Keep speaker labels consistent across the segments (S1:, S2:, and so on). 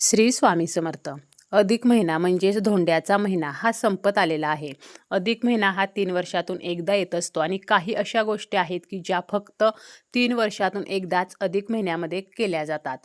S1: श्री स्वामी समर्थ. अधिक महिना म्हणजेच धोंड्याचा महिना हा संपत आलेला आहे. अधिक महिना हा 3 वर्षातून एकदा येत असतो आणि काही अशा गोष्टी आहेत की ज्या फक्त 3 वर्षातून एकदाच अधिक महिन्यामध्ये केल्या जातात.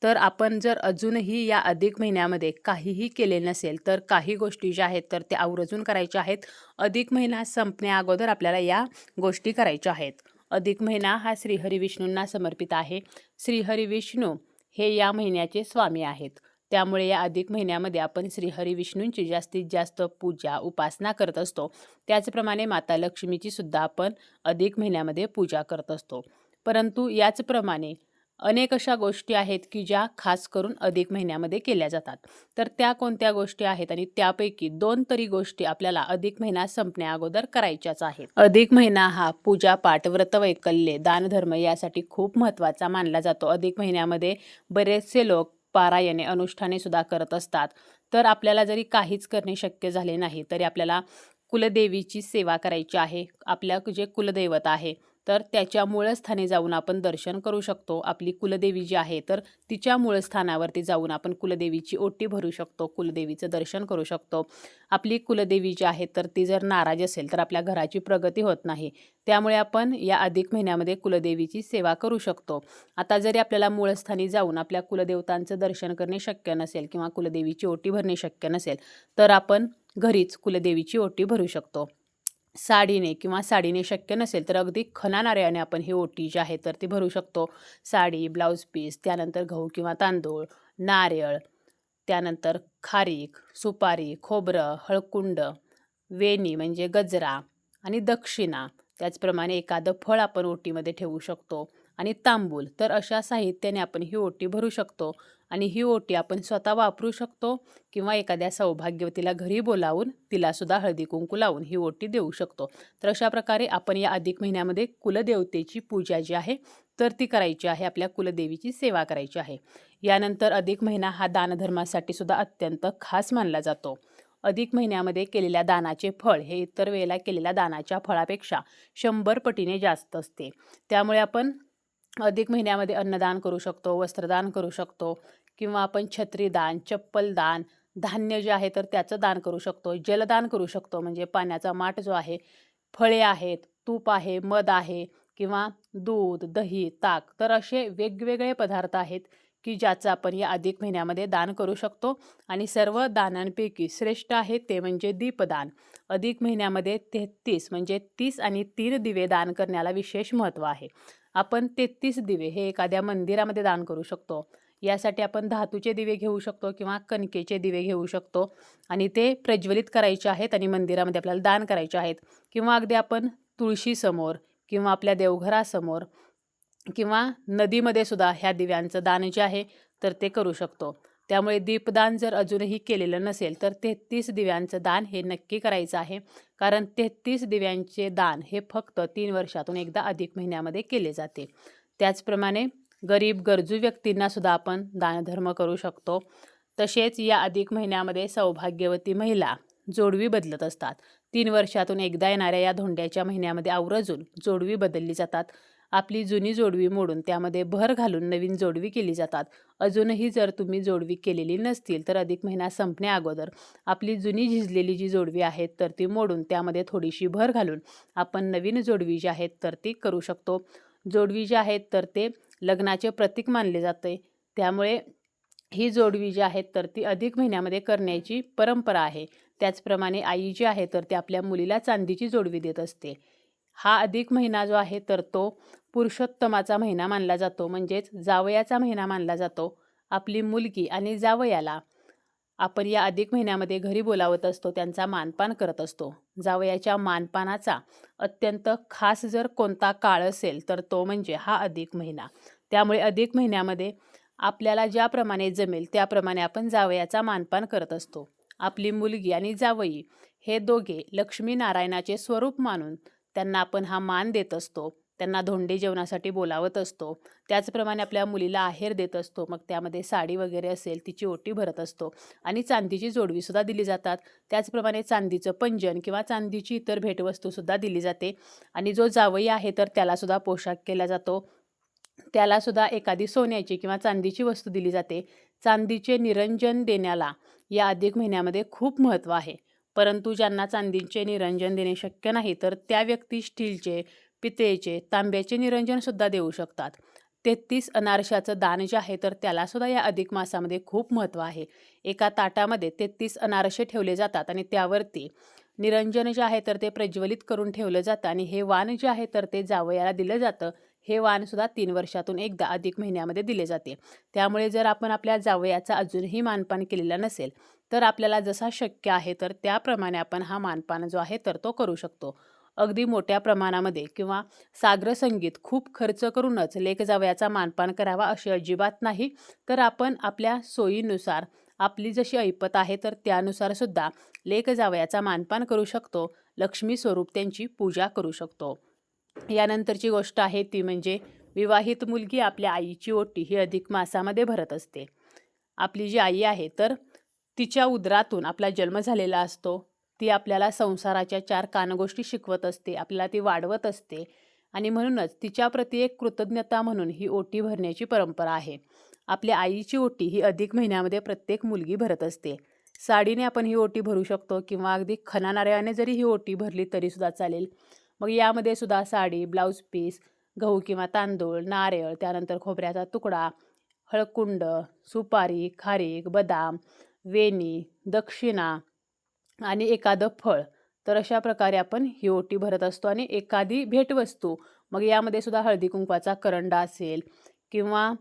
S1: तर आपण जर अजूनही या अधिक महिन्यामध्ये काहीही केले नसेल तर काही गोष्टी ज्या आहेत तर त्या आवर्जून करायच्या आहेत. अधिक महिना संपण्या अगोदर आपल्याला या गोष्टी करायच्या आहेत. अधिक महिना हा श्रीहरी विष्णूंना समर्पित आहे. श्रीहरी विष्णू हे या महिन्याचे स्वामी आहेत. त्यामुळे या अधिक महिन्यामध्ये आपण श्रीहरी विष्णूंची जास्तीत जास्त पूजा उपासना करत असतो. त्याचप्रमाणे माता लक्ष्मीची सुद्धा आपण अधिक महिन्यामध्ये पूजा करत असतो. परंतु याचप्रमाणे अनेक अशा गोष्टी आहेत की ज्या खास करून अधिक महिन्यामध्ये केल्या जातात. तर त्या कोणत्या गोष्टी आहेत आणि त्यापैकी 2 तरी गोष्टी आपल्याला अधिक महिना संपण्या अगोदर करायच्याच आहेत. अधिक महिना हा पूजापाठ, व्रतवैकल्ये, दानधर्म यासाठी खूप महत्त्वाचा मानला जातो. अधिक महिन्यामध्ये बरेचसे लोक पारायणे, अनुष्ठाने सुद्धा करत असतात. तर आपल्याला जरी काहीच करणे शक्य झाले नाही तरी आपल्याला कुलदेवीची सेवा करायची आहे. आपल्या जे कुलदैवत आहे तर त्याच्या मूळस्थानी जाऊन आपण दर्शन करू शकतो. आपली कुलदेवी जी आहे तर तिच्या मूळस्थानावरती जाऊन आपण कुलदेवीची ओटी भरू शकतो, कुलदेवीचं दर्शन करू शकतो. आपली कुलदेवी जी आहे तर ती जर नाराज असेल तर आपल्या घराची प्रगती होत नाही. त्यामुळे आपण या अधिक महिन्यामध्ये कुलदेवीची सेवा करू शकतो. आता जरी आपल्याला मूळस्थानी जाऊन आपल्या कुलदेवतांचं दर्शन करणे शक्य नसेल किंवा कुलदेवीची ओटी भरणे शक्य नसेल तर आपण घरीच कुलदेवीची ओटी भरू शकतो. साडीने शक्य नसेल तर अगदी खणा नारळाने आपण ही ओटी जी आहे तर ती भरू शकतो. साडी, ब्लाऊज पीस, त्यानंतर गहू किंवा तांदूळ, नारळ, त्यानंतर खारीक, सुपारी, खोबरं, हळकुंड, वेणी म्हणजे गजरा आणि दक्षिणा. त्याचप्रमाणे एखादं फळ आपण ओटीमध्ये ठेवू शकतो आणि तांबूल. तर अशा साहित्याने आपण ही ओटी भरू शकतो आणि ही ओटी आपण स्वतः वापरू शकतो किंवा एखाद्या सौभाग्यवतीला घरी बोलावून तिलासुद्धा हळदी कुंकू लावून ही ओटी देऊ शकतो. तर अशा प्रकारे आपण या अधिक महिन्यामध्ये कुलदेवतेची पूजा जी आहे तर ती करायची आहे. आपल्या कुलदेवीची सेवा करायची आहे. यानंतर अधिक महिना हा दानधर्मासाठी सुद्धा अत्यंत खास मानला जातो. अधिक महिन्यामध्ये केलेल्या दानाचे फळ हे इतर वेळेला केलेल्या दानाच्या फळापेक्षा 100 पटीने जास्त असते. त्यामुळे आपण अधिक महिन्यामध्ये अन्नदान करू शकतो, वस्त्रदान करू शकतो किंवा आपण छत्रीदान, चप्पलदान, धान्य जे आहे तर त्याचं दान करू शकतो. जलदान करू शकतो म्हणजे पाण्याचा माठ जो आहे, फळे आहेत, तूप आहे, मध आहे किंवा दूध, दही, ताक. तर असे वेगवेगळे पदार्थ आहेत की ज्याचं आपण या अधिक महिन्यामध्ये दान करू शकतो आणि सर्व दानांपैकी श्रेष्ठ आहे ते म्हणजे दीपदान. अधिक महिन्यामध्ये 33 म्हणजे 30 आणि 3 दिवे दान करण्याला विशेष महत्त्व आहे. आपण 33 दिवे हे एखाद्या मंदिरामध्ये दान करू शकतो. यासाठी आपण धातूचे दिवे घेऊ शकतो किंवा कणकेचे दिवे घेऊ शकतो आणि ते प्रज्वलित करायचे आहेत आणि मंदिरामध्ये आपल्याला दान करायचे आहेत किंवा अगदी आपण तुळशीसमोर किंवा आपल्या देवघरासमोर किंवा नदीमध्ये सुद्धा ह्या दिव्यांचं दान जे आहे तर ते करू शकतो. त्यामुळे दीपदान जर अजूनही केलेलं नसेल तर 33 दिव्यांचं दान हे नक्की करायचं आहे. कारण 33 दिव्यांचे दान हे फक्त 3 वर्षातून एकदा अधिक महिन्यामध्ये केले जाते. त्याचप्रमाणे गरीब गरजू व्यक्तींना सुद्धा आपण दानधर्म करू शकतो. तसेच या अधिक महिन्यामध्ये सौभाग्यवती महिला जोडवी बदलत असतात. 3 वर्षातून एकदा येणाऱ्या या धोंड्याच्या महिन्यामध्ये आवर्जून जोडवी बदलली जातात. आपली जुनी जोडवी मोडून त्यामध्ये भर घालून नवीन जोडवी केली जातात. अजूनही जर तुम्ही जोडवी केलेली नसतील तर अधिक महिना संपण्या अगोदर आपली जुनी झिजलेली जी जोडवी आहे तर ती मोडून त्यामध्ये थोडीशी भर घालून आपण नवीन जोडवी जी आहेत तर ती करू शकतो. जोडवी जी आहेत तर ते लग्नाचे प्रतीक मानले जाते. त्यामुळे ही जोडवी जी आहेत तर ती अधिक महिन्यामध्ये करण्याची परंपरा आहे. त्याचप्रमाणे आई जी आहे तर ती आपल्या मुलीला चांदीची जोडवी देत असते. हा अधिक महिना जो आहे तर तो पुरुषोत्तमाचा महिना मानला जातो म्हणजेच जावयाचा महिना मानला जातो. आपली मुलगी आणि जावयाला आपण या अधिक महिन्यामध्ये घरी बोलावत असतो, त्यांचा मानपान करत असतो. जावयाच्या मानपानाचा अत्यंत खास जर कोणता काळ असेल तर तो म्हणजे हा अधिक महिना. त्यामुळे अधिक महिन्यामध्ये आपल्याला ज्याप्रमाणे जमेल त्याप्रमाणे आपण जावयाचा मानपान करत असतो. आपली मुलगी आणि जावई हे दोघे लक्ष्मीनारायणाचे स्वरूप मानून त्यांना आपण हा मान देत असतो. त्यांना धोंडे जेवणासाठी बोलावत असतो. त्याचप्रमाणे आपल्या मुलीला आहेर देत असतो. मग त्यामध्ये साडी वगैरे असेल तिची ओटी भरत असतो आणि चांदीची जोडवीसुद्धा दिली जातात. त्याचप्रमाणे चांदीचं पंजन किंवा चांदीची इतर भेटवस्तूसुद्धा दिली जाते आणि जो जावई आहे तर त्यालासुद्धा पोशाख केला जातो. त्यालासुद्धा एखादी सोन्याची किंवा चांदीची वस्तू दिली जाते. चांदीचे निरंजन देण्याला या अधिक महिन्यामध्ये खूप महत्त्व आहे. परंतु ज्यांना चांदीचे निरंजन देणे शक्य नाही तर त्या व्यक्ती स्टीलचे, पितळेचे, तांब्याचे निरंजनसुद्धा देऊ शकतात. 33 अनारशाचं दान जे आहे तर त्यालासुद्धा या अधिक मासामध्ये खूप महत्त्व आहे. एका ताटामध्ये 33 अनारसे ठेवले जातात आणि त्यावरती निरंजन जे आहे तर ते प्रज्वलित करून ठेवलं जातं आणि हे वाण जे आहे तर ते जावयाला दिलं जातं. हे वाणसुद्धा 3 वर्षातून एकदा अधिक महिन्यामध्ये दिले जाते. त्यामुळे जर आपण आपल्या जावयाचा अजूनही मानपान केलेला नसेल तर आपल्याला जसा शक्य आहे तर त्याप्रमाणे आपण हा मानपान जो आहे तर तो करू शकतो. अगदी मोठ्या प्रमाणामध्ये किंवा साग्र संगीत खूप खर्च करूनच लेक जावयाचा मानपान करावा असे अजिबात नाही. तर आपण आपल्या सोयीनुसार आपली जशी ऐपत आहे तर त्यानुसार सुद्धा लेक जावयाचा मानपान करू शकतो. लक्ष्मी स्वरूप त्यांची पूजा करू शकतो. यानंतरची गोष्ट आहे ती म्हणजे विवाहित मुलगी आपल्या आईची ओटी ही अधिक मासामध्ये भरत असते. आपली जी आई आहे तर तिच्या उदरातून आपला जन्म झालेला असतो. ती आपल्याला संसाराच्या 4 कानगोष्टी शिकवत असते, आपल्याला ती वाढवत असते आणि म्हणूनच तिच्याप्रती एक कृतज्ञता म्हणून ही ओटी भरण्याची परंपरा आहे. आपल्या आईची ओटी ही अधिक महिन्यामध्ये प्रत्येक मुलगी भरत असते. साडीने आपण ही ओटी भरू शकतो किंवा अगदी खणा नारळाने जरी ही ओटी भरली तरीसुद्धा चालेल. मग यामध्ये सुद्धा साडी, ब्लाऊज पीस, गहू किंवा तांदूळ, नारळ, त्यानंतर खोबऱ्याचा तुकडा, हळकुंड, सुपारी, खारीक, बदाम, वेणी, दक्षिणा आणि एखादं फळ. तर अशा प्रकारे आपण ही ओटी भरत असतो आणि एखादी भेटवस्तू, मग यामध्ये सुद्धा हळदी-कुंकवाचा करंडा असेल किंवा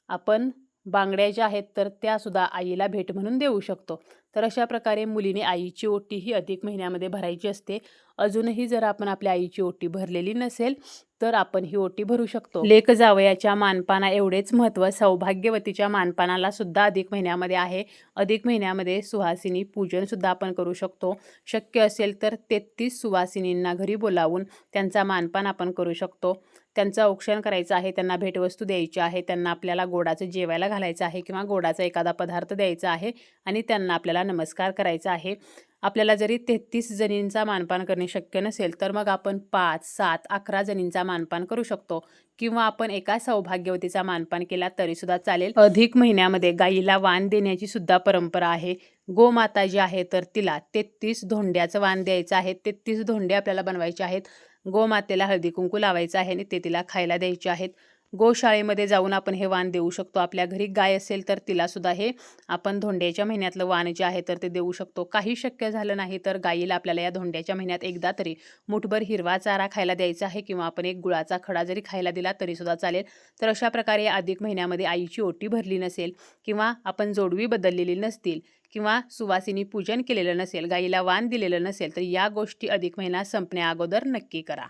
S1: आपण बांगड्या ज्या आहेत तर त्यासुद्धा आईला भेट म्हणून देऊ शकतो. तर अशा प्रकारे मुलीने आईची ओटी ही अधिक महिन्यामध्ये भरायची असते. अजूनही जर आपण आपल्या आईची ओटी भरलेली नसेल तर आपण ही ओटी भरू शकतो. लेक जावयाच्या मानपाना एवढेच महत्त्व सौभाग्यवतीच्या मानपानाला सुद्धा अधिक महिन्यामध्ये आहे. अधिक महिन्यामध्ये सुहासिनी पूजन सुद्धा आपण करू शकतो. शक्य असेल तर 33 सुवासिनींना घरी बोलावून त्यांचा मानपान आपण करू शकतो. त्यांचं औक्षण करायचं आहे, त्यांना भेटवस्तू द्यायची आहे, त्यांना आपल्याला गोडाचं जेवायला घालायचं आहे किंवा गोडाचा एखादा पदार्थ द्यायचा आहे आणि त्यांना आपल्याला नमस्कार करायचा आहे. आपल्याला जरी 33 जणींचा मानपान करणे शक्य नसेल तर मग आपण 5, 7, 11 जणींचा मानपान करू शकतो किंवा आपण एका सौभाग्यवतीचा मानपान केला तरीसुद्धा चालेल. अधिक महिन्यामध्ये गाईला वाण देण्याची सुद्धा परंपरा आहे. गोमाता जी आहे तर तिला 33 धोंड्याचं वाण द्यायचं आहे. 33 धोंडे आपल्याला बनवायचे आहेत. गोमातेला हळदी-कुंकू लावायचं आहे आणि ते तिला खायला द्यायचे आहेत. गोशाळेमध्ये जाऊन आपण हे वाण देऊ शकतो. आपल्या घरी गाय असेल तर तिलासुद्धा हे आपण धोंड्याच्या महिन्यातलं वाण जे आहे तर ते देऊ शकतो. काही शक्य झालं नाही तर गाईला आपल्याला या धोंड्याच्या महिन्यात एकदा तरी मुठभर हिरवा चारा खायला द्यायचा आहे किंवा आपण एक गुळाचा खडा जरी खायला दिला तरीसुद्धा चालेल. तर अशा प्रकारे या अधिक महिन्यामध्ये आईची ओटी भरली नसेल किंवा आपण जोडवी बदललेली नसतील किंवा सुवासिनी पूजन केलेलं नसेल, गाईला वाण दिलेलं नसेल तर या गोष्टी अधिक महिना संपण्या अगोदर नक्की करा.